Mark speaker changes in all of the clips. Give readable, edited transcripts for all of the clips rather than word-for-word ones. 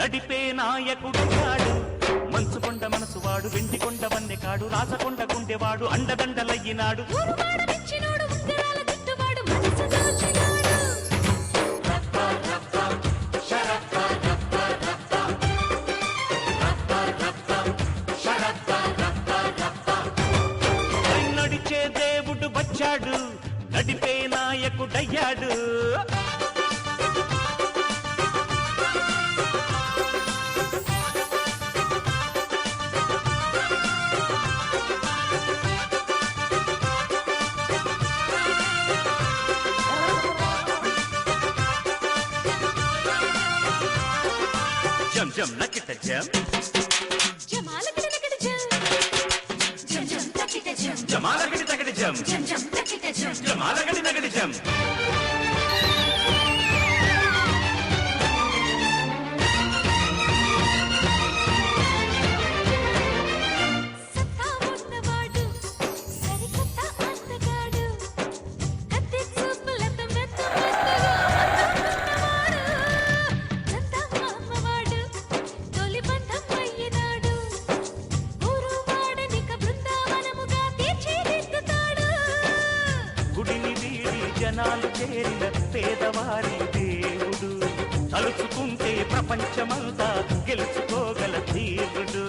Speaker 1: నడిపే నాయకుడున్నాడు. మంచుకొండ మనసువాడు, వెండికొండ వన్నెకాడు, రాసకొండ గుండెవాడు, అండదండలయ్యినాడు. నడిచే దేవుడు వచ్చాడు, నడిపే నాయకుడయ్యాడు. జం జం నకిట జం జమాలకిట నకిట జం జం జం నకిట జం జమాలకిట నకిట జం జం జం నకిట జం జమాలకిట నకిట జం. జనాలు చేరిన పేదవారి దేవుడు, తలుచుకుంటే ప్రపంచమంతా గెలుచుకోగల తీరుడు.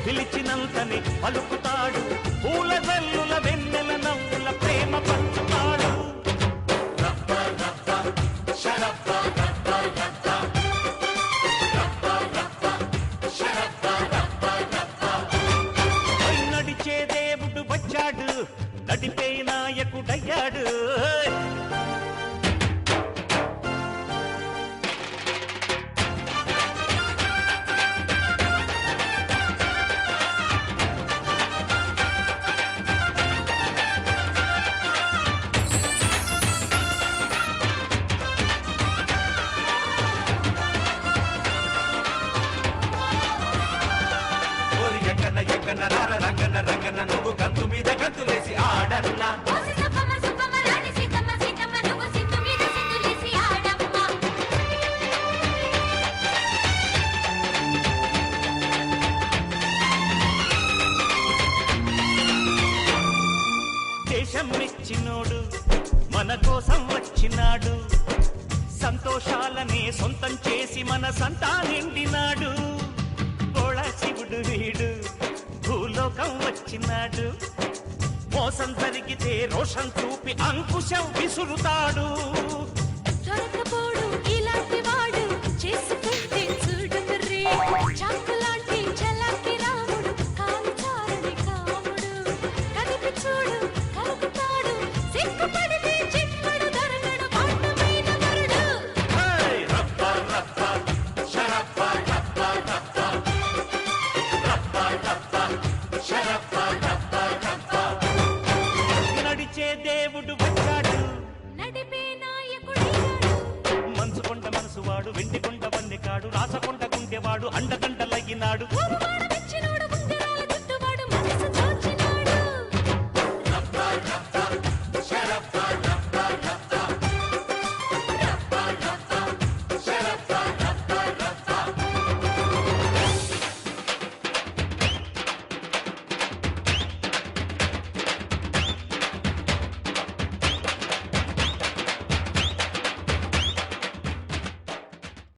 Speaker 1: పిలిచినంతని పలుకుతాడు, పూల జల్లుల వెన్నెల నవ్వుల ప్రేమ పంచుతాడు. నడిచే దేవుడు వచ్చాడు, నడిపే నాయకుడయ్యాడు. ఎక్కన రంగన రంగన నువ్వు గంతు మీద గంతులేసి ఆడన్నా. దేశం మెచ్చినోడు మన కోసం వచ్చినాడు, సంతోషాలనే సొంతం చేసి మన సంతా నిండినాడు. గోళ శివుడు వీడు భూలోకం వచ్చినాడు, మోసం జరిగితే రోషం చూపి అంకుశం విసురుతాడు. ఇలాంటి వాడు చేసుకుంటే చూడుమర్రే, చాకులాంటి చలాకి రాముడు, కాలుచారని కాముడు. కదిపి చూడు కలుగుతాడు, సిగ్గుపడితే చిక్కడు దొరకడు పాటమైన వరుడు. నడిచే దేవుడు వచ్చాడు, నడిపే నాయకుడయ్యాడు. మంచుకొండ మనసువాడు, వెండికొండ వన్నెకాడు, రాసకొండ గుండెవాడు, అండదండలయ్యినాడు.